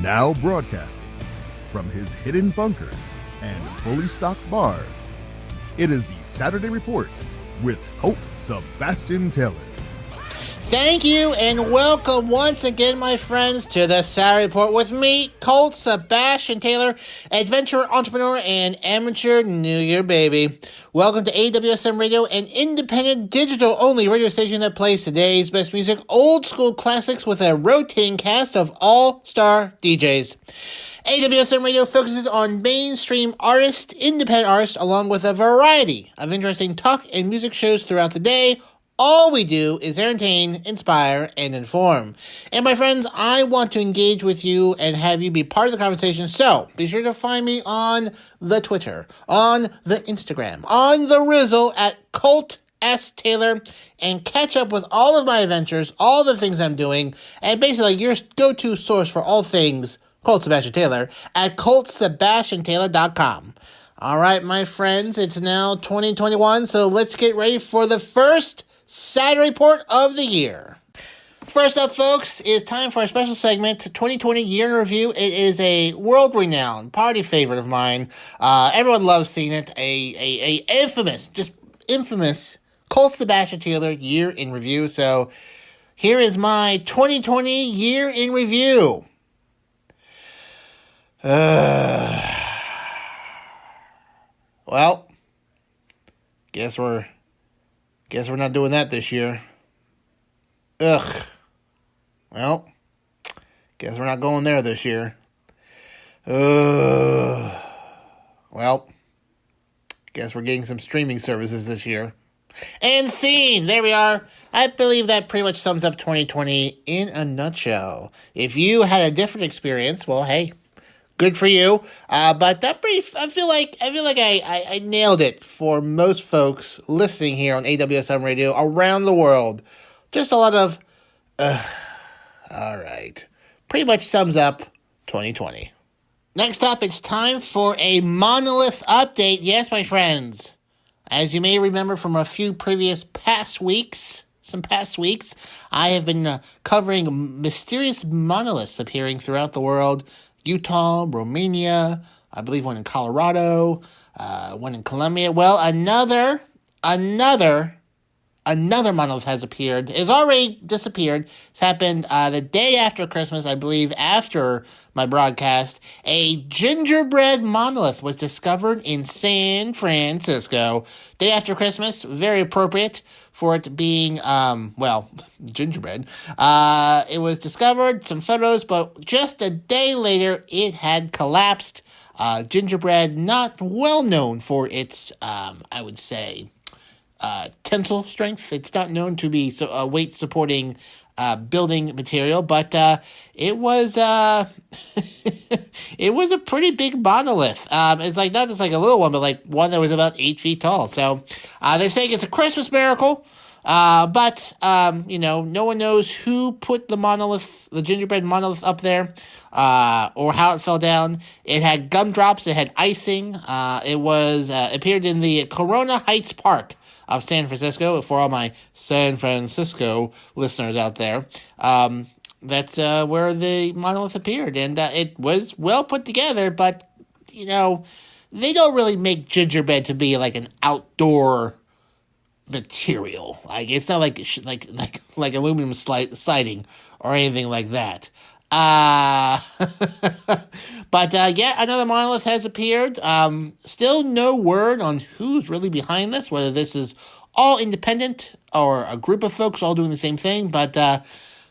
Now broadcasting from his hidden bunker and fully stocked bar, it is the Saturday Report with Colt Sebastian Taylor. Thank you and welcome once again, my friends, to the Saturday Report with me, Colt Sebastian Taylor, adventurer, entrepreneur, and amateur New Year baby. Welcome to AWSM Radio, an independent, digital-only radio station that plays today's best music, old school classics with a rotating cast of all-star DJs. AWSM Radio focuses on mainstream artists, independent artists, along with a variety of interesting talk and music shows throughout the day. All we do is entertain, inspire, and inform. And my friends, I want to engage with you and have you be part of the conversation. So be sure to find me on the Twitter, on the Instagram, on the Rizzle at Colt S. Taylor, and catch up with all of my adventures, all the things I'm doing, and basically your go-to source for all things Colt Sebastian Taylor at ColtSebastianTaylor.com. All right, my friends, it's now 2021, so let's get ready for the first Saturday Report of the year. First up, folks, is time for a special segment, 2020 Year in Review. It is a world-renowned party favorite of mine. Everyone loves seeing it. A infamous Colt Sebastian Taylor Year in Review. So here is my 2020 Year in Review. Well, guess we're not doing that this year. Ugh. Well, guess we're not going there this year. Well, guess we're getting some streaming services this year. And scene! There we are. I believe that pretty much sums up 2020 in a nutshell. If you had a different experience, well, hey, good for you. But that brief, I feel like I nailed it for most folks listening here on AWSM Radio around the world. Just a lot of, all right. Pretty much sums up 2020. Next up, it's time for a monolith update. Yes, my friends. As you may remember from a few past weeks, I have been covering mysterious monoliths appearing throughout the world. Utah, Romania, I believe one in Colorado, one in Colombia. Well, another monolith has appeared. It's already disappeared. It's happened the day after Christmas, I believe, after my broadcast. A gingerbread monolith was discovered in San Francisco. Day after Christmas, very appropriate for it being, gingerbread. It was discovered, some photos, but just a day later, it had collapsed. Gingerbread, not well known for its, I would say, tensile strength. It's not known to be a weight-supporting building material, but it was it was a pretty big monolith. It's like not just like a little one, but like one that was about 8 feet tall. So they're saying it's a Christmas miracle, but no one knows who put the gingerbread monolith up there, or how it fell down. It had gumdrops. It had icing. It was appeared in the Corona Heights Park of San Francisco. For all my San Francisco listeners out there, that's where the monolith appeared, and it was well put together. But they don't really make gingerbread to be like an outdoor material. Like it's not like aluminum siding or anything like that. But another monolith has appeared. Still no word on who's really behind this, whether this is all independent or a group of folks all doing the same thing. But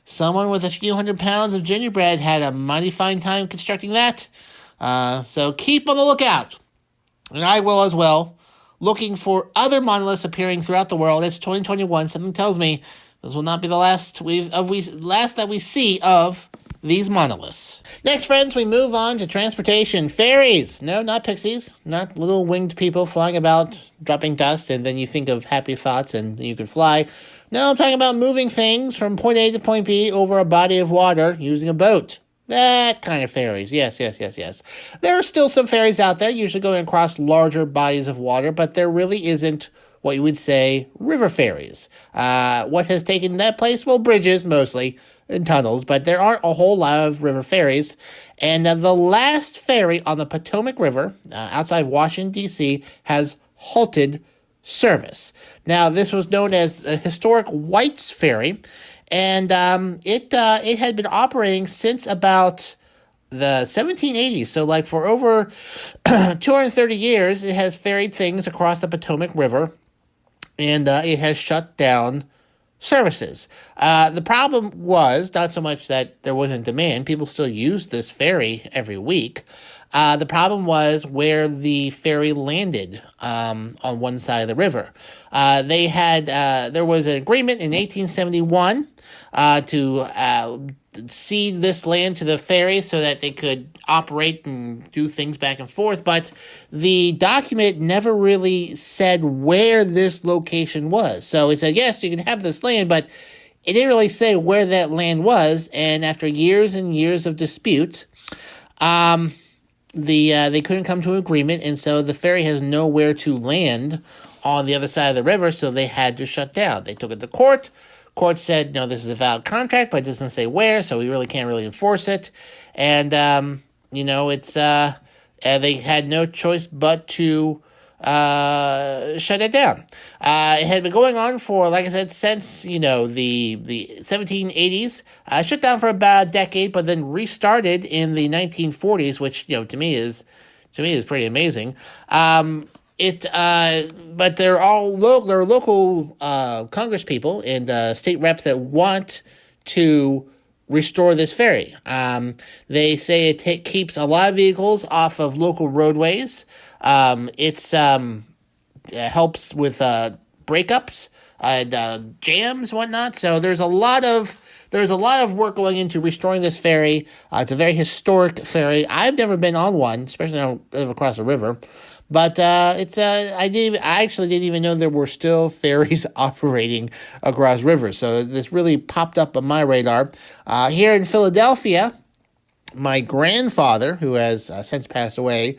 someone with a few hundred pounds of gingerbread had a mighty fine time constructing that. So keep on the lookout. And I will as well, looking for other monoliths appearing throughout the world. It's 2021. Something tells me this will not be the last that we see of these monoliths. Next, friends, we move on to transportation. Ferries. No, not pixies. Not little winged people flying about, dropping dust, and then you think of happy thoughts and you could fly. No, I'm talking about moving things from point A to point B over a body of water using a boat. That kind of ferries. Yes. There are still some ferries out there, usually going across larger bodies of water, but there really isn't what you would say river ferries. What has taken that place? Well, bridges mostly and tunnels, but there aren't a whole lot of river ferries. And the last ferry on the Potomac River outside Washington, D.C. has halted service. Now, this was known as the historic White's Ferry, and it had been operating since about the 1780s. So, like, for over 230 years, it has ferried things across the Potomac River, and it has shut down services. The problem was not so much that there wasn't demand. People still use this ferry every week. The problem was where the ferry landed on one side of the river. There was an agreement in 1871 to cede this land to the ferry so that they could operate and do things back and forth, but the document never really said where this location was. So it said, yes, you can have this land, but it didn't really say where that land was, and after years and years of disputes, they couldn't come to an agreement, and so the ferry has nowhere to land on the other side of the river, so they had to shut down. They took it to court. Court said, no, this is a valid contract, but it doesn't say where, so we really can't really enforce it. And, they had no choice but to shut it down. It had been going on for, like I said, since, the 1780s. Shut down for about a decade, but then restarted in the 1940s, which, to me is pretty amazing. But they're all there are local Congress people and state reps that want to restore this ferry. They say it keeps a lot of vehicles off of local roadways. It helps with breakups and jams, whatnot. So there's a lot of work going into restoring this ferry. It's a very historic ferry. I've never been on one, especially now I live across the river. But I actually didn't even know there were still ferries operating across rivers. So this really popped up on my radar. Here in Philadelphia, my grandfather, who has since passed away,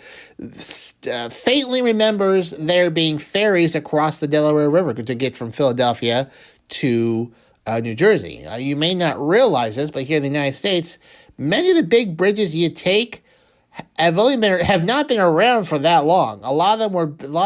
faintly remembers there being ferries across the Delaware River to get from Philadelphia to New Jersey. You may not realize this, but here in the United States, many of the big bridges you take have not been around for that long. A lot of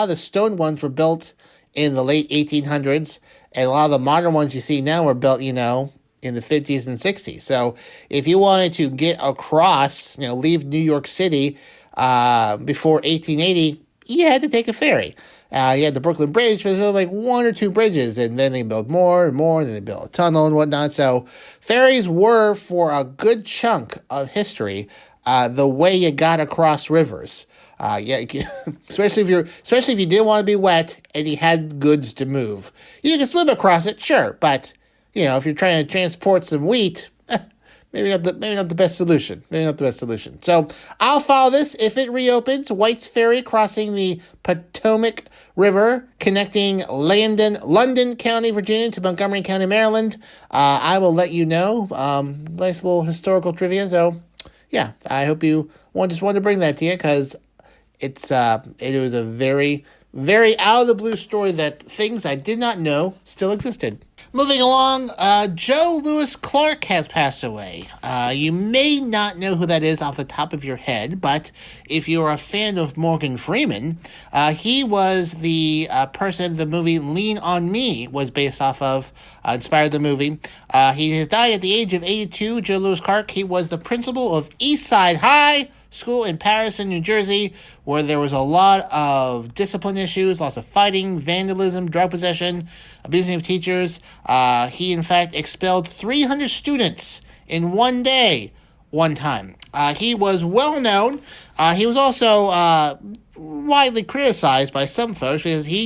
the stone ones were built in the late 1800s, and a lot of the modern ones you see now were built, in the 50s and 60s. So if you wanted to get across, leave New York City before 1880, you had to take a ferry. You had the Brooklyn Bridge, but there were like one or two bridges, and then they built more and more, and then they built a tunnel and whatnot. So ferries were, for a good chunk of history, the way you got across rivers. Especially if you didn't want to be wet and you had goods to move. You can swim across it, sure, but if you're trying to transport some wheat, maybe not the best solution. So I'll follow this if it reopens. White's Ferry crossing the Potomac River, connecting London County, Virginia to Montgomery County, Maryland. I will let you know. Nice little historical trivia. So yeah, I hope you just wanted to bring that to you because it was a very, very out of the blue story that things I did not know still existed. Moving along, Joe Louis Clark has passed away. You may not know who that is off the top of your head, but if you're a fan of Morgan Freeman, he was the person the movie Lean on Me was based off of, inspired the movie. He has died at the age of 82. Joe Louis Clark, he was the principal of Eastside High School in Patterson, New Jersey, where there was a lot of discipline issues, lots of fighting, vandalism, drug possession, abusing of teachers. He, in fact, expelled 300 students in one day one time. He was well known. He was also widely criticized by some folks because he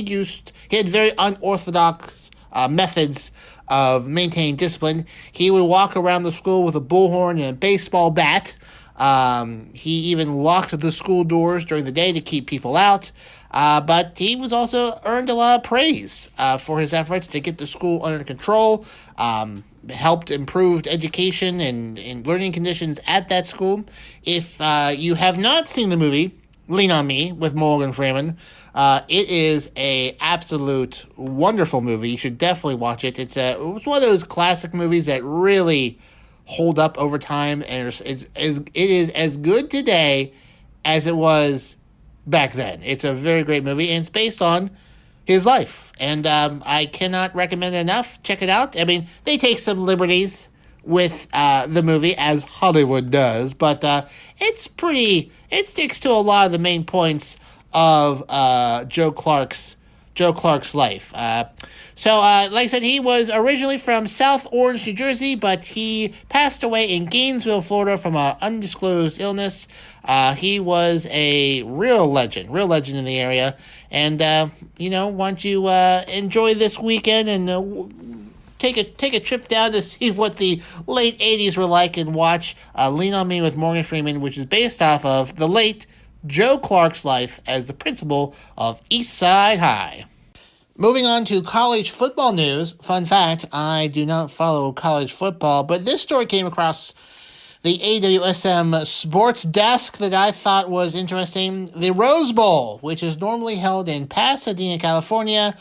had very unorthodox methods of maintaining discipline. He would walk around the school with a bullhorn and a baseball bat. He even locked the school doors during the day to keep people out. But he was also earned a lot of praise for his efforts to get the school under control, helped improved education and learning conditions at that school. If you have not seen the movie Lean on Me with Morgan Freeman. It is a absolute wonderful movie. You should definitely watch it. It's one of those classic movies that really hold up over time, and it is as good today as it was back then. It's a very great movie, and it's based on his life. And I cannot recommend it enough. Check it out. I mean, they take some liberties with the movie, as Hollywood does, but it sticks to a lot of the main points of Joe Clark's life. Like I said, he was originally from South Orange, New Jersey, but he passed away in Gainesville, Florida from an undisclosed illness. He was a real legend in the area. And, why don't you enjoy this weekend and take a trip down to see what the late 80s were like and watch Lean on Me with Morgan Freeman, which is based off of the late Joe Clark's life as the principal of East Side High. Moving on to college football news. Fun fact, I do not follow college football, but this story came across the AWSM sports desk that I thought was interesting. The Rose Bowl, which is normally held in Pasadena, California,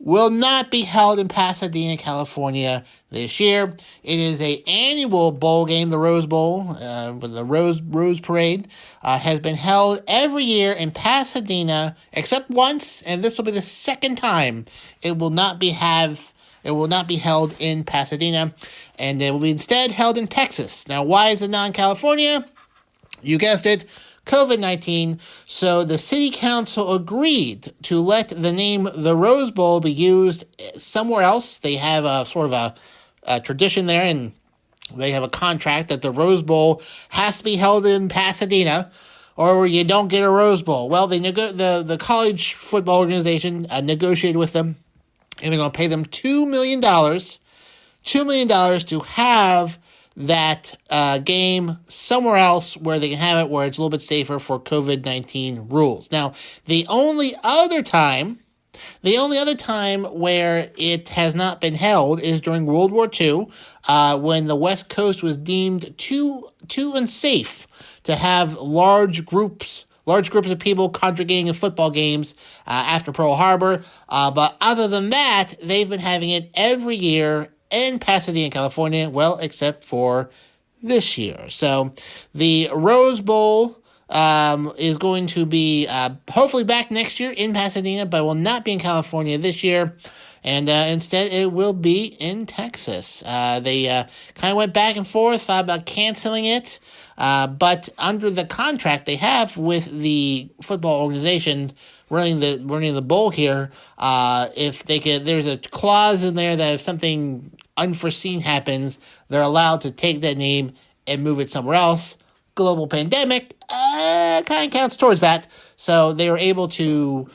will not be held in Pasadena, California this year. It is an annual bowl game, the Rose Bowl, with the Rose Parade, has been held every year in Pasadena, except once, and this will be the second time it will not be held in Pasadena, and it will be instead held in Texas. Now, why is it not in California? You guessed it. COVID-19, so the city council agreed to let the name the Rose Bowl be used somewhere else. They have a sort of a tradition there, and they have a contract that the Rose Bowl has to be held in Pasadena, or you don't get a Rose Bowl. Well, the college football organization negotiated with them, and they're going to pay them $2 million to have that game somewhere else where they can have it where it's a little bit safer for COVID-19 rules. Now, the only other time where it has not been held is during World War II, when the West Coast was deemed too unsafe to have large groups of people congregating in football games after Pearl Harbor. But other than that, they've been having it every year in Pasadena, California, well, except for this year. So the Rose Bowl is going to be hopefully back next year in Pasadena, but will not be in California this year. And instead, it will be in Texas. They kind of went back and forth about canceling it, but under the contract they have with the football organization running the bowl here, if they could, there's a clause in there that if something unforeseen happens, they're allowed to take that name and move it somewhere else. Global pandemic kind of counts towards that, so they were able to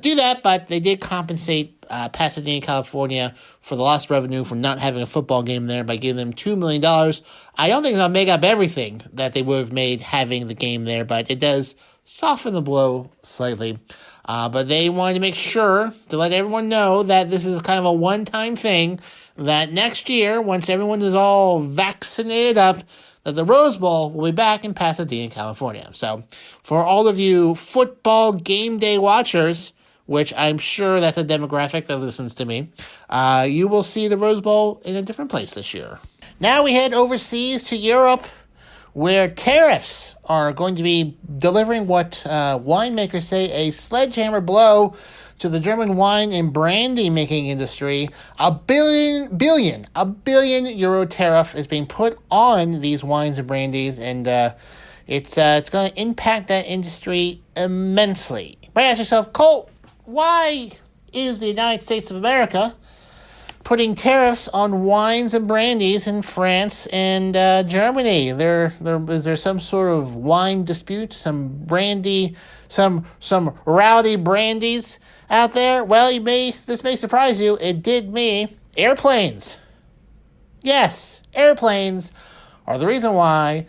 do that, but they did compensate Pasadena, California for the lost revenue from not having a football game there by giving them $2 million. I don't think it's going to make up everything that they would have made having the game there, but it does soften the blow slightly. But they wanted to make sure to let everyone know that this is kind of a one-time thing, that next year, once everyone is all vaccinated up, that the Rose Bowl will be back in Pasadena, California. So for all of you football game day watchers, which I'm sure that's a demographic that listens to me, you will see the Rose Bowl in a different place this year. Now we head overseas to Europe, where tariffs are going to be delivering what winemakers say a sledgehammer blow to the German wine and brandy making industry. A billion euro tariff is being put on these wines and brandies, and it's going to impact that industry immensely. But ask yourself, Colt, why is the United States of America putting tariffs on wines and brandies in France and Germany? Is there some sort of wine dispute, some brandy, some rowdy brandies out there? Well, this may surprise you. It did me. Airplanes. Yes, airplanes are the reason why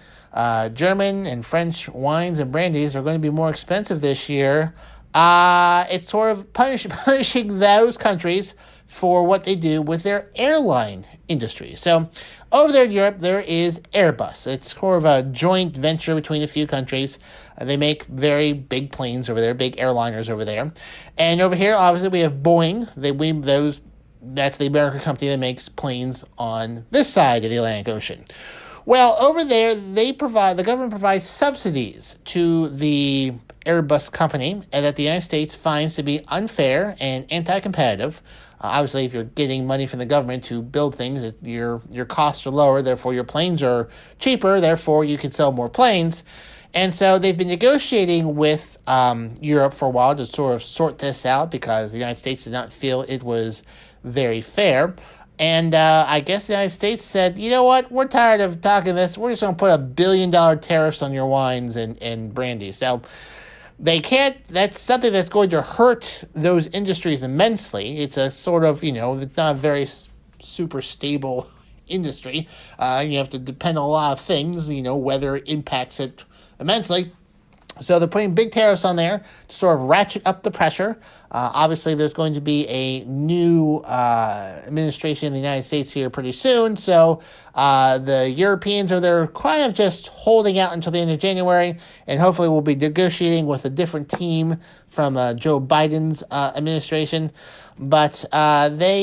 German and French wines and brandies are going to be more expensive this year. It's sort of punishing those countries for what they do with their airline industry. So over there in Europe, there is Airbus. It's sort of a joint venture between a few countries. They make very big planes over there, big airliners over there. And over here, obviously, we have Boeing. That's the American company that makes planes on this side of the Atlantic Ocean. Well, over there, the government provides subsidies to the Airbus company, and that the United States finds to be unfair and anti-competitive. Obviously, if you're getting money from the government to build things, your costs are lower, therefore your planes are cheaper, therefore you can sell more planes. And so they've been negotiating with Europe for a while to sort of sort this out because the United States did not feel it was very fair. And I guess the United States said, you know what, we're tired of talking this. We're just going to put $1 billion tariffs on your wines and brandy. So they can't, that's something that's going to hurt those industries immensely. It's a sort of, it's not a very super stable industry. You have to depend on a lot of things, weather impacts it immensely. So they're putting big tariffs on there to sort of ratchet up the pressure. Obviously, there's going to be a new administration in the United States here pretty soon. So the Europeans are there kind of just holding out until the end of January. And hopefully we'll be negotiating with a different team from Joe Biden's administration. But the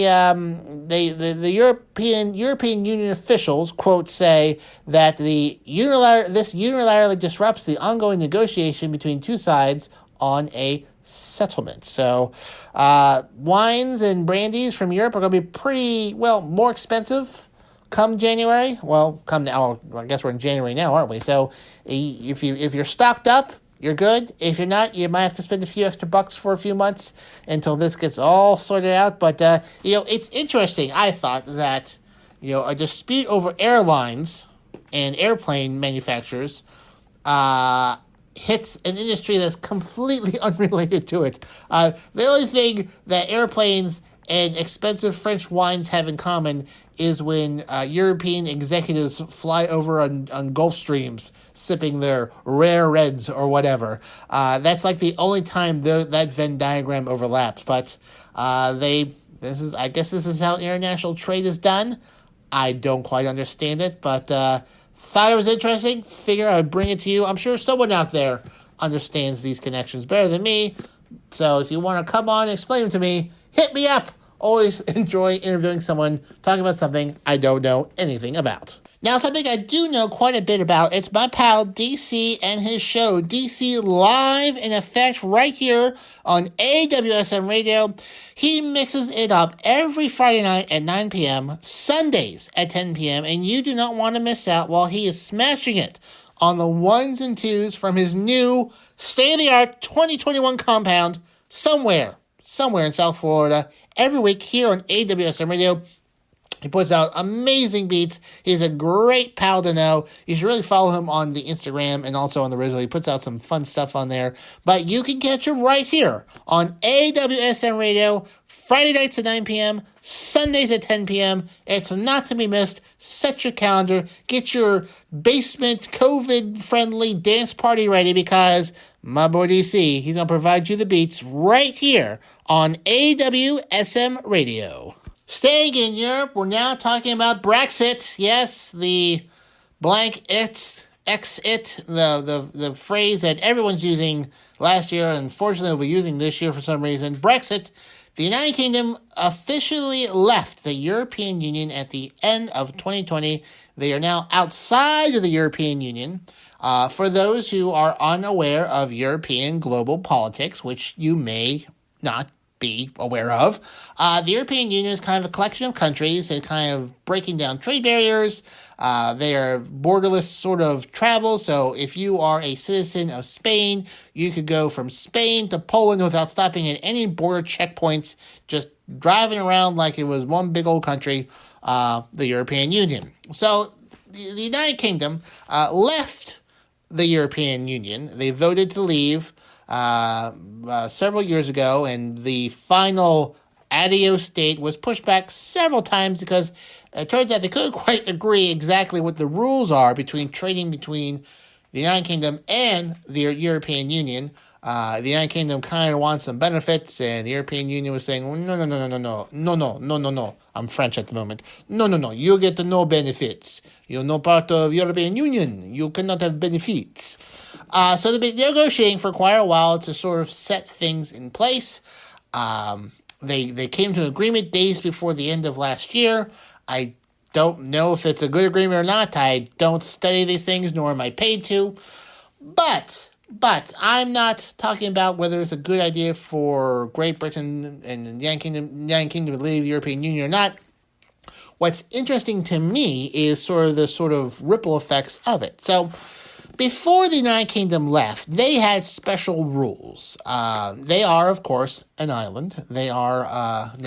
European Union officials, quote, say that this unilaterally disrupts the ongoing negotiation between two sides on a settlement. So wines and brandies from Europe are going to be pretty, more expensive come January. Well, come now, I guess we're in January now, aren't we? So if you're stocked up, you're good. If you're not, you might have to spend a few extra bucks for a few months until this gets all sorted out. But, it's interesting, I thought, that, a dispute over airlines and airplane manufacturers hits an industry that's completely unrelated to it. The only thing that airplanes and expensive French wines have in common is when European executives fly over on Gulf Streams sipping their rare reds or whatever. That's like the only time that Venn diagram overlaps. But I guess this is how international trade is done. I don't quite understand it, but thought it was interesting. Figure I would bring it to you. I'm sure someone out there understands these connections better than me. So if you want to come on and explain them to me, hit me up. Always enjoy interviewing someone talking about something I don't know anything about. Now, something I do know quite a bit about, it's my pal DC and his show, DC Live in Effect, right here on AWSM Radio. He mixes it up every Friday night at 9 p.m., Sundays at 10 p.m., and you do not want to miss out while he is smashing it on the ones and twos from his new state-of-the-art 2021 compound somewhere in South Florida, every week here on AWSM Radio. He puts out amazing beats. He's a great pal to know. You should really follow him on the Instagram and also on the Rizzle. He puts out some fun stuff on there. But you can catch him right here on AWSM Radio, Friday nights at 9 p.m., Sundays at 10 p.m. It's not to be missed. Set your calendar. Get your basement COVID-friendly dance party ready because my boy DC, he's going to provide you the beats right here on AWSM Radio. Staying in Europe, we're now talking about Brexit. Yes, the blank exit, the phrase that everyone's using last year and unfortunately will be using this year for some reason. Brexit. The United Kingdom officially left the European Union at the end of 2020. They are now outside of the European Union. For those who are unaware of European global politics, which you may not be aware of, the European Union is kind of a collection of countries and kind of breaking down trade barriers. They are borderless sort of travel. So if you are a citizen of Spain, you could go from Spain to Poland without stopping at any border checkpoints, just driving around like it was one big old country, the European Union. So the United Kingdom left the European Union. They voted to leave several years ago, and the final adios date was pushed back several times because it turns out they couldn't quite agree exactly what the rules are between trading between the United Kingdom and the European Union. The United Kingdom kind of wants some benefits, and the European Union was saying, no, no, no, no, no, no, no, no, no, no, no. I'm French at the moment. No, no, no, you get no benefits. You're no part of European Union. You cannot have benefits. So they've been negotiating for quite a while to sort of set things in place. They came to an agreement days before the end of last year. I don't know if it's a good agreement or not. I don't study these things, nor am I paid to. But I'm not talking about whether it's a good idea for Great Britain and the United Kingdom to leave the European Union or not. What's interesting to me is sort of the ripple effects of it. So before the United Kingdom left, they had special rules. They are, of course, an island. They are,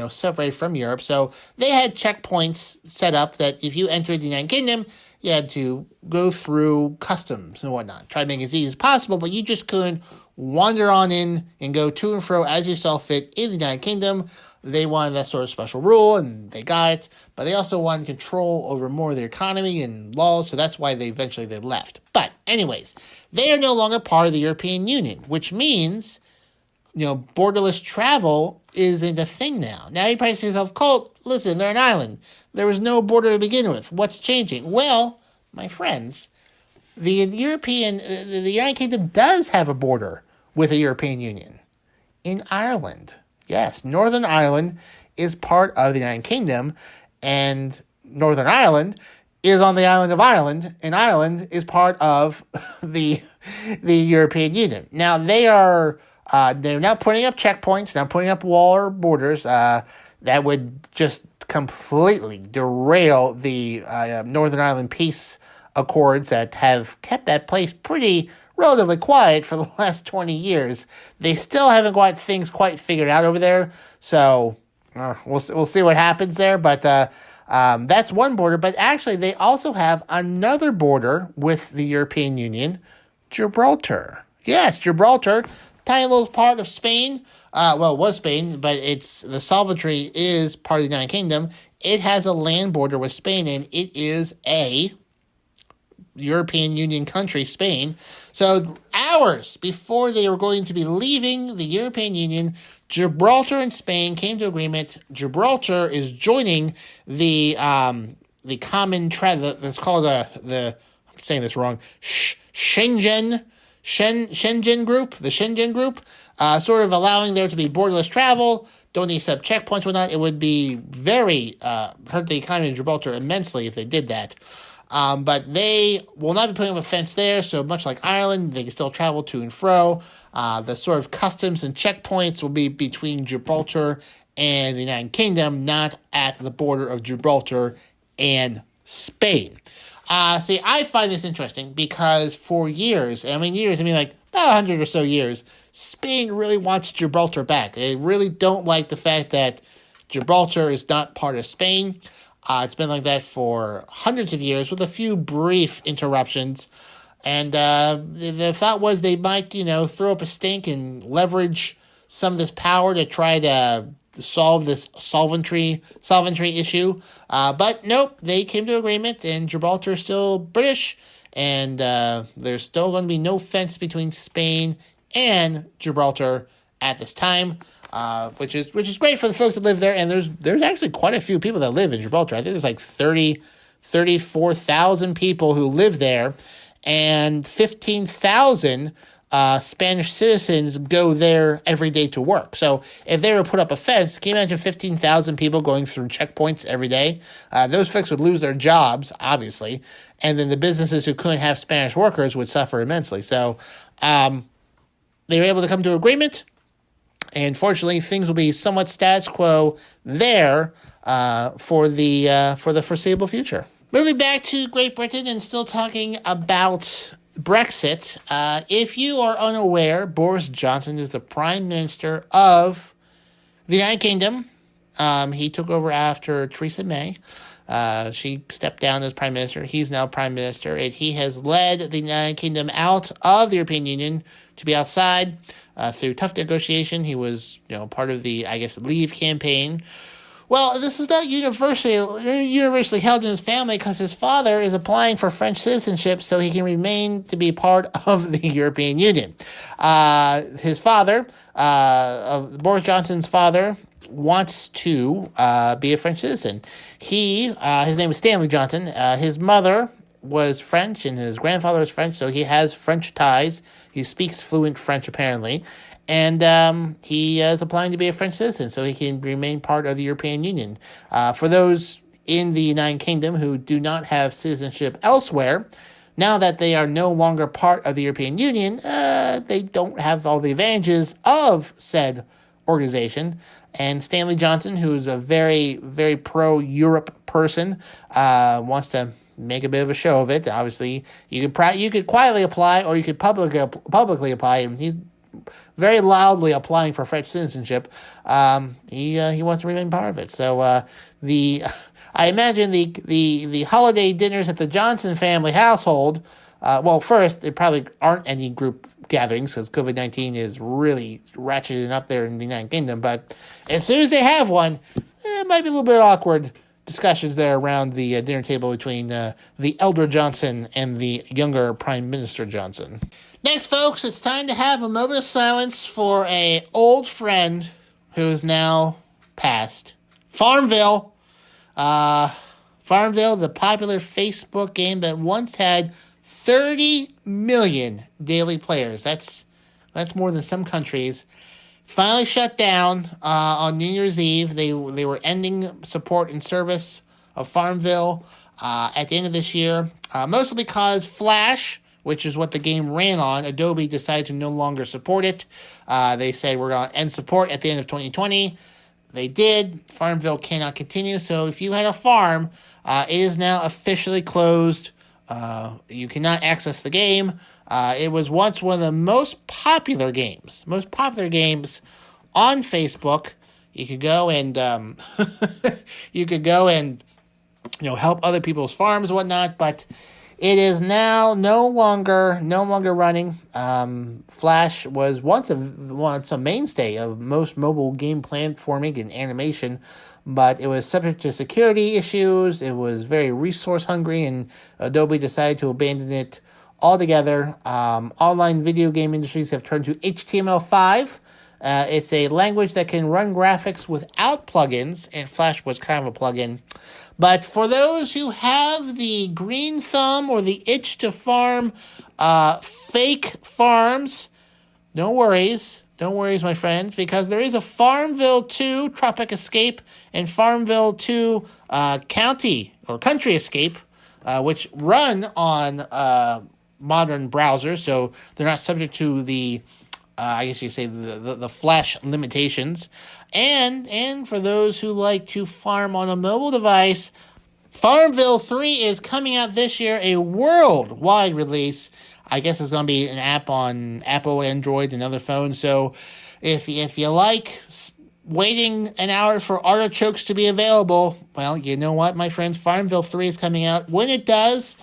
separated from Europe. So they had checkpoints set up that if you entered the United Kingdom, you had to go through customs and whatnot. Try to make it as easy as possible, but you just couldn't wander on in and go to and fro as you saw fit in the United Kingdom. They wanted that sort of special rule, and they got it. But they also wanted control over more of their economy and laws, so that's why they eventually left. But anyways, they are no longer part of the European Union, which means, borderless travel isn't a thing now. Now you probably say to yourself, Colt, listen, they're an island. There was no border to begin with. What's changing? Well, my friends, the United Kingdom does have a border with the European Union in Ireland. Yes, Northern Ireland is part of the United Kingdom, and Northern Ireland is on the island of Ireland, and Ireland is part of the European Union. Now, they're now putting up checkpoints, now putting up wall or borders that would just completely derail the Northern Ireland peace accords that have kept that place relatively quiet for the last 20 years. They still haven't got things quite figured out over there, so we'll see what happens there. But that's one border. But actually, they also have another border with the European Union, Gibraltar. Yes, Gibraltar, tiny little part of Spain. It was Spain, but the sovereignty is part of the United Kingdom. It has a land border with Spain, and it is a European Union country, Spain. So hours before they were going to be leaving the European Union, Gibraltar and Spain came to agreement. Gibraltar is joining the common that's called I'm saying this wrong, Schengen group, the Schengen group, sort of allowing there to be borderless travel. Don't need to set checkpoints, whatnot. It would be very hurt the economy of Gibraltar immensely if they did that. But they will not be putting up a fence there, so much like Ireland, they can still travel to and fro. The sort of customs and checkpoints will be between Gibraltar and the United Kingdom, not at the border of Gibraltar and Spain. I find this interesting because for years, about 100 or so years, Spain really wants Gibraltar back. They really don't like the fact that Gibraltar is not part of Spain. It's been like that for hundreds of years with a few brief interruptions. And the thought was they might, throw up a stink and leverage some of this power to try to solve this sovereignty issue. But nope, they came to agreement, and Gibraltar is still British, and there's still going to be no fence between Spain and Gibraltar at this time. Which is great for the folks that live there, and there's actually quite a few people that live in Gibraltar. I think there's like 34,000 people who live there, and 15,000 Spanish citizens go there every day to work. So if they were to put up a fence, can you imagine 15,000 people going through checkpoints every day? Those folks would lose their jobs, obviously, and then the businesses who couldn't have Spanish workers would suffer immensely. So they were able to come to agreement. And fortunately, things will be somewhat status quo there for the foreseeable future. Moving back to Great Britain and still talking about Brexit. If you are unaware, Boris Johnson is the Prime Minister of the United Kingdom. He took over after Theresa May. She stepped down as Prime Minister. He's now Prime Minister, and he has led the United Kingdom out of the European Union to be outside through tough negotiation. He was, part of the, Leave campaign, Well, this is not universally held in his family because his father is applying for French citizenship so he can remain to be part of the European Union. His father, Boris Johnson's father, wants to be a French citizen. His name is Stanley Johnson. His mother was French and his grandfather was French, so he has French ties. He speaks fluent French, apparently. And he is applying to be a French citizen so he can remain part of the European Union. For those in the United Kingdom who do not have citizenship elsewhere, now that they are no longer part of the European Union, they don't have all the advantages of said organization. And Stanley Johnson, who's a very, very pro-Europe person, wants to make a bit of a show of it. Obviously, you could quietly apply or you could publicly apply, and he's very loudly applying for French citizenship. He wants to remain part of it. So I imagine the holiday dinners at the Johnson family household. Well, first, there probably aren't any group gatherings because COVID-19 is really ratcheting up there in the United Kingdom. But as soon as they have one, it might be a little bit awkward discussions there around the dinner table between the elder Johnson and the younger Prime Minister Johnson. Next, folks, it's time to have a moment of silence for an old friend who is now passed. Farmville. Farmville, the popular Facebook game that once had 30 million daily players. That's more than some countries. Finally shut down on New Year's Eve. They were ending support and service of Farmville at the end of this year, mostly because Flash, which is what the game ran on, Adobe decided to no longer support it. They said we're going to end support at the end of 2020. They did. Farmville cannot continue. So if you had a farm, it is now officially closed. You cannot access the game. It was once one of the most popular games on Facebook. You could go and help other people's farms and whatnot, but it is now no longer running. Flash was once a mainstay of most mobile game platforming and animation, but it was subject to security issues. It was very resource hungry, and Adobe decided to abandon it altogether. Online video game industries have turned to HTML5. It's a language that can run graphics without plugins, and Flash was kind of a plugin. But for those who have the green thumb or the itch to farm fake farms, no worries, my friends, because there is a Farmville 2 Tropic Escape and Farmville 2 Country Escape, which run on modern browsers, so they're not subject to the I guess you say the Flash limitations. And for those who like to farm on a mobile device, Farmville 3 is coming out this year, a worldwide release. I guess it's going to be an app on Apple, Android, and other phones. So if you like waiting an hour for artichokes to be available, well, you know what, my friends? Farmville 3 is coming out. When it does,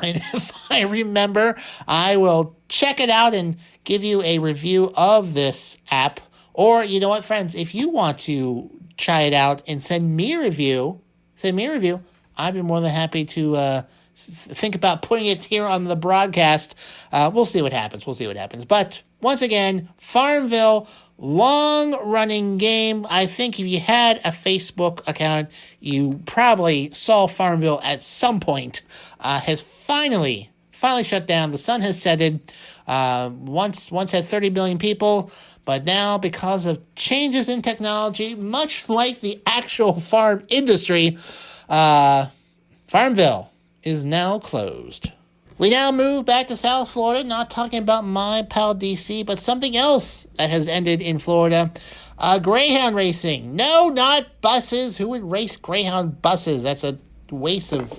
and if I remember, I will check it out and give you a review of this app. Or, you know what, friends, if you want to try it out and send me a review, I'd be more than happy to think about putting it here on the broadcast. We'll see what happens. But once again, Farmville, long-running game. I think if you had a Facebook account, you probably saw Farmville at some point. Has finally shut down. The sun has setted. Once had 30 million people, but now because of changes in technology, much like the actual farm industry, Farmville is now closed. We now move back to South Florida, not talking about my pal DC, but something else that has ended in Florida. Greyhound racing. No, not buses. Who would race Greyhound buses? That's a waste of...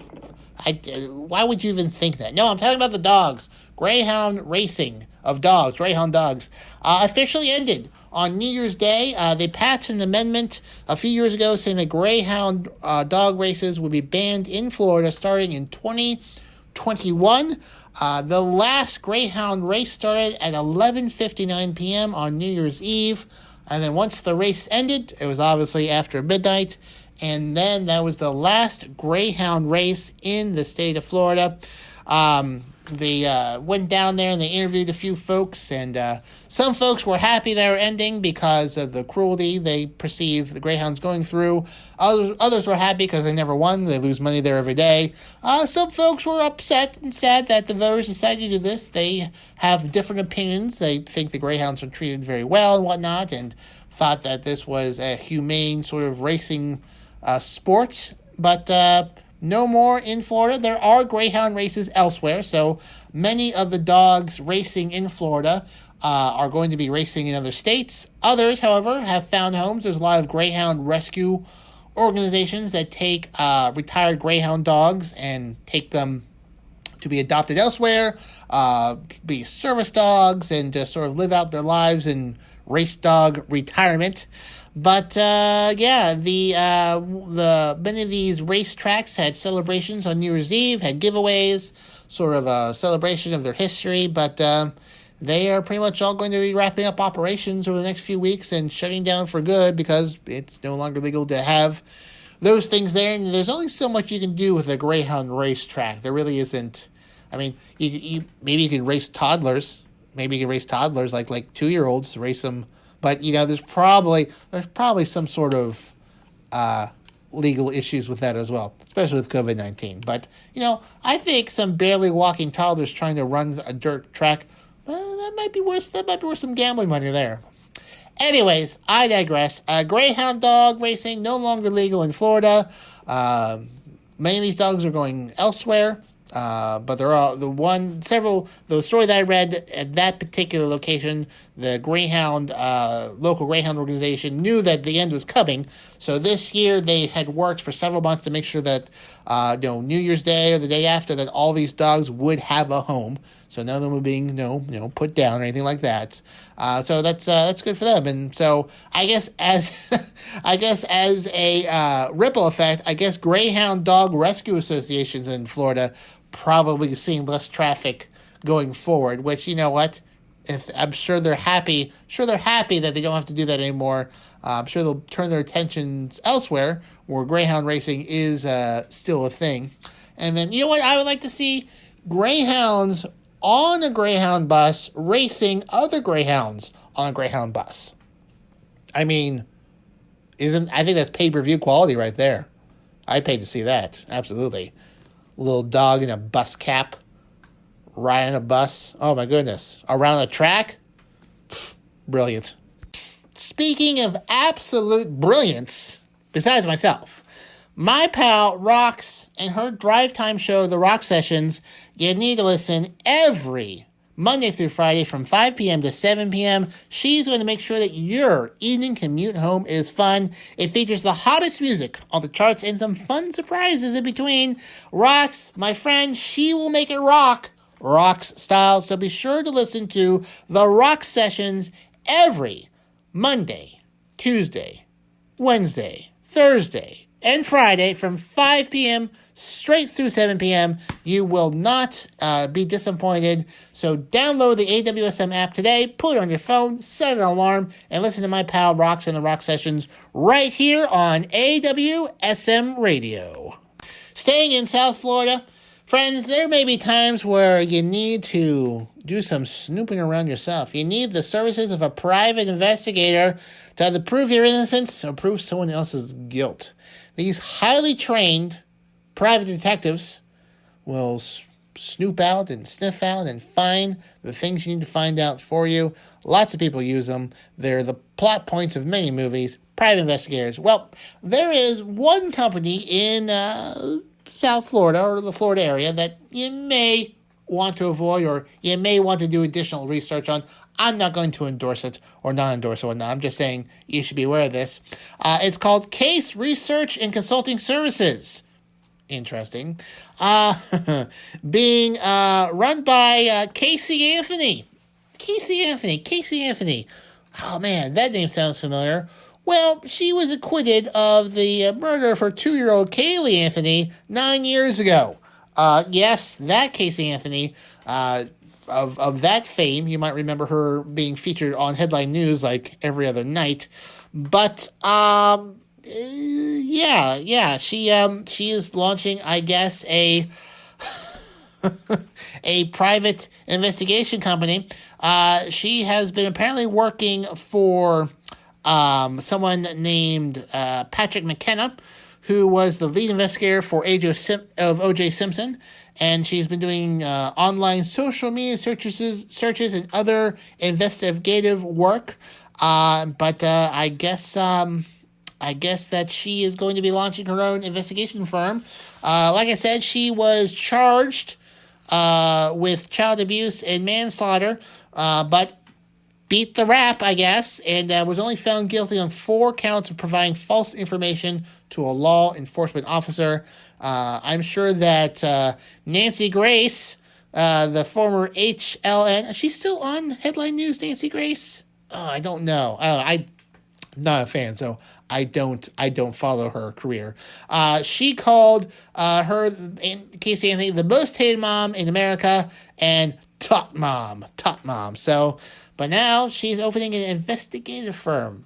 why would you even think that? No, I'm talking about the dogs. Greyhound racing of dogs, Greyhound dogs, officially ended on New Year's Day. They passed an amendment a few years ago saying that Greyhound dog races would be banned in Florida starting in 2021. The last Greyhound race started at 11:59 p.m. on New Year's Eve. And then once the race ended, it was obviously after midnight. And then that was the last Greyhound race in the state of Florida. They went down there and they interviewed a few folks, and some folks were happy they were ending because of the cruelty they perceive the Greyhounds going through. Others were happy because they never won. They lose money there every day. Some folks were upset and sad that the voters decided to do this. They have different opinions. They think the Greyhounds are treated very well and whatnot, and thought that this was a humane sort of racing sport. But no more in Florida. There are Greyhound races elsewhere, so many of the dogs racing in Florida are going to be racing in other states. Others, however, have found homes. There's a lot of Greyhound rescue organizations that take retired Greyhound dogs and take them to be adopted elsewhere, be service dogs, and just sort of live out their lives in race dog retirement. But the many of these racetracks had celebrations on New Year's Eve, had giveaways, sort of a celebration of their history. But they are pretty much all going to be wrapping up operations over the next few weeks and shutting down for good because it's no longer legal to have those things there. And there's only so much you can do with a Greyhound racetrack. There really isn't. I mean, maybe you could race toddlers. Maybe you could race toddlers like 2-year-olds, race them. But, there's probably some sort of legal issues with that as well, especially with COVID-19. But, I think some barely walking toddlers trying to run a dirt track, that might be worth some gambling money there. Anyways, I digress. Greyhound dog racing, no longer legal in Florida. Many of these dogs are going elsewhere. But there are the story that I read at that particular location, the Greyhound, local Greyhound organization knew that the end was coming. So this year they had worked for several months to make sure that, New Year's Day or the day after, that all these dogs would have a home. So none of them were being, put down or anything like that. So that's good for them. And so I guess as a ripple effect, I guess Greyhound dog rescue associations in Florida probably seeing less traffic going forward, which, if I'm sure they're happy that they don't have to do that anymore. I'm sure they'll turn their attentions elsewhere where Greyhound racing is still a thing. And then, I would like to see Greyhounds on a Greyhound bus racing other Greyhounds on a Greyhound bus. I mean, I think that's pay-per-view quality right there. I paid to see that, absolutely. Little dog in a bus cap, riding a bus. Oh my goodness. Around a track? Brilliant. Speaking of absolute brilliance, besides myself, my pal Rox and her drive time show, The Rox Sessions, you need to listen every Monday through Friday from 5 p.m. to 7 p.m. She's going to make sure that your evening commute home is fun. It features the hottest music on the charts and some fun surprises in between. Rox, my friend, she will make it rock, Rox style. So be sure to listen to The Rox Sessions every Monday, Tuesday, Wednesday, Thursday, and Friday from 5 p.m. straight through 7 p.m. You will not be disappointed. So download the AWSM app today, put it on your phone, set an alarm, and listen to my pal Rox and the Rox Sessions right here on AWSM Radio. Staying in South Florida, friends, there may be times where you need to do some snooping around yourself. You need the services of a private investigator to either prove your innocence or prove someone else's guilt. These highly trained private detectives will snoop out and sniff out and find the things you need to find out for you. Lots of people use them. They're the plot points of many movies. Private investigators. Well, there is one company in South Florida or the Florida area that you may want to avoid or you may want to do additional research on. I'm not going to endorse it or not endorse it or not. I'm just saying you should be aware of this. It's called Case Research and Consulting Services. Interesting. Being run by Casey Anthony. Casey Anthony. Oh, man, that name sounds familiar. Well, she was acquitted of the murder of her 2-year-old Kaylee Anthony 9 years ago. Yes, that Casey Anthony of that fame. You might remember her being featured on headline news like every other night. But she is launching, I guess, a a private investigation company. She has been apparently working for someone named Patrick McKenna, who was the lead investigator for O.J. Simpson, and she's been doing online social media searches and other investigative work. But I guess that she is going to be launching her own investigation firm. Like I said, she was charged with child abuse and manslaughter, but beat the rap, I guess, and was only found guilty on 4 counts of providing false information to a law enforcement officer. I'm sure that Nancy Grace, the former HLN, is she still on headline news, Nancy Grace? Oh, I don't know. I'm not a fan, so I don't follow her career. She called her, Casey Anthony, the most hated mom in America and top mom. So, but now she's opening an investigative firm.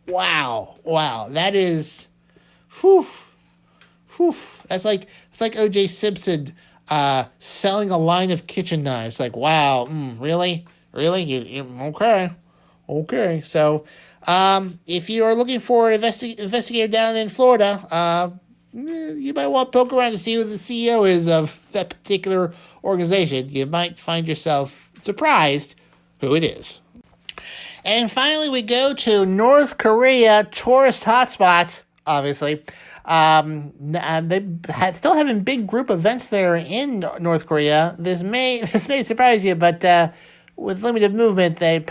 Wow, that is, It's like O.J. Simpson selling a line of kitchen knives. Like, wow, really? You okay. So, if you are looking for an investigator down in Florida, you might want to poke around to see who the CEO is of that particular organization. You might find yourself surprised who it is. And finally, we go to North Korea, tourist hotspot, obviously. They still having big group events there in North Korea. This may surprise you, but with limited movement, they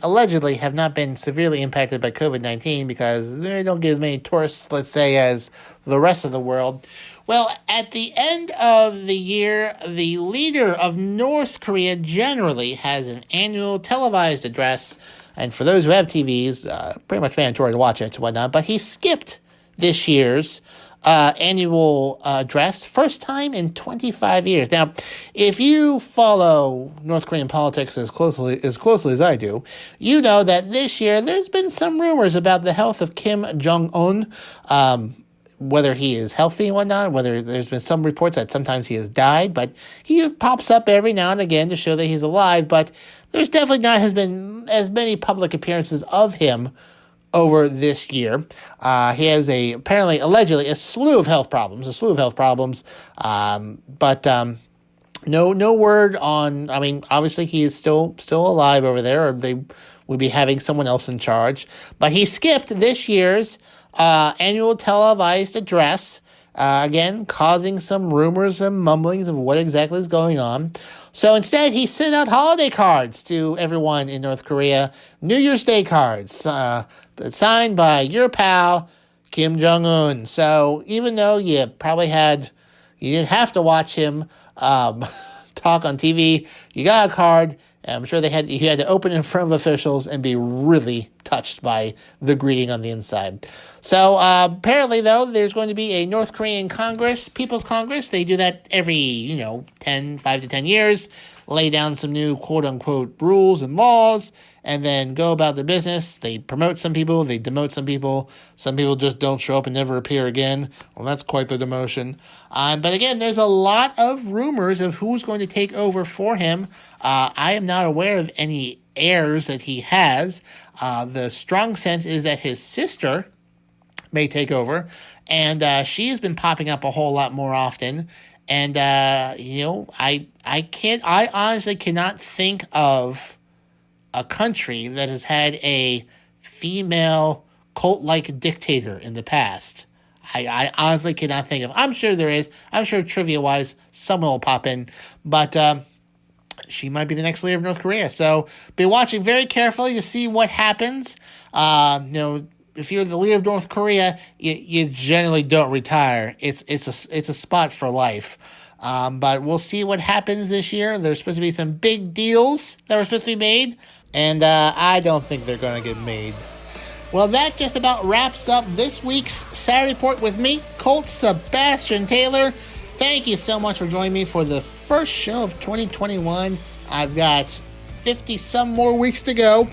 allegedly have not been severely impacted by COVID-19 because they don't get as many tourists, let's say, as the rest of the world. Well, at the end of the year, the leader of North Korea generally has an annual televised address, and for those who have TVs, pretty much mandatory to watch it and whatnot, but he skipped this year's annual address, first time in 25 years. Now, if you follow North Korean politics as closely as I do, you know that this year there's been some rumors about the health of Kim Jong-un, whether he is healthy and whatnot, whether there's been some reports that sometimes he has died, but he pops up every now and again to show that he's alive, but there's definitely not has been as many public appearances of him over this year. He has allegedly a slew of health problems, but no word on, obviously he is still alive over there, or they would be having someone else in charge, but he skipped this year's annual televised address, again, causing some rumors and mumblings of what exactly is going on. So instead, he sent out holiday cards to everyone in North Korea, New Year's Day cards, signed by your pal, Kim Jong-un. So even though you didn't have to watch him talk on TV, you got a card. I'm sure you had to open it in front of officials and be really touched by the greeting on the inside. So apparently, though, there's going to be a North Korean Congress, People's Congress. They do that every, 5 to 10 years, lay down some new quote-unquote rules and laws, and then go about their business. They promote some people, they demote some people. Some people just don't show up and never appear again. Well, that's quite the demotion. But again, there's a lot of rumors of who's going to take over for him. I am not aware of any heirs that he has. The strong sense is that his sister may take over, and she has been popping up a whole lot more often. And I honestly cannot think of a country that has had a female cult-like dictator in the past. I honestly cannot think of. I'm sure there is. I'm sure trivia-wise, someone will pop in, but she might be the next leader of North Korea. So be watching very carefully to see what happens. If you're the leader of North Korea, you generally don't retire. It's a spot for life. But we'll see what happens this year. There's supposed to be some big deals that were supposed to be made, and I don't think they're going to get made. Well, that just about wraps up this week's Saturday Report with me, Colt Sebastian Taylor. Thank you so much for joining me for the first show of 2021. I've got 50 some more weeks to go.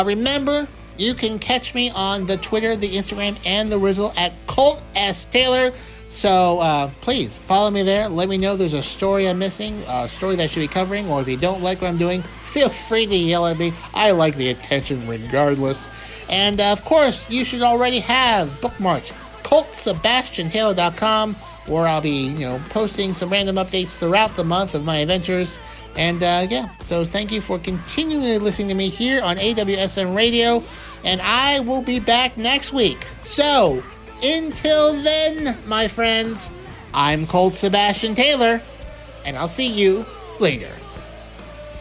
Remember, you can catch me on the Twitter, the Instagram, and the Rizzle at Colt S. Taylor. So please follow me there. Let me know if there's a story I'm missing, a story that I should be covering, or if you don't like what I'm doing, feel free to yell at me. I like the attention regardless. And of course, you should already have bookmarked ColtSebastianTaylor.com, where I'll be, posting some random updates throughout the month of my adventures. And so thank you for continually listening to me here on AWSM Radio, and I will be back next week. So, until then, my friends, I'm Colt Sebastian Taylor, and I'll see you later.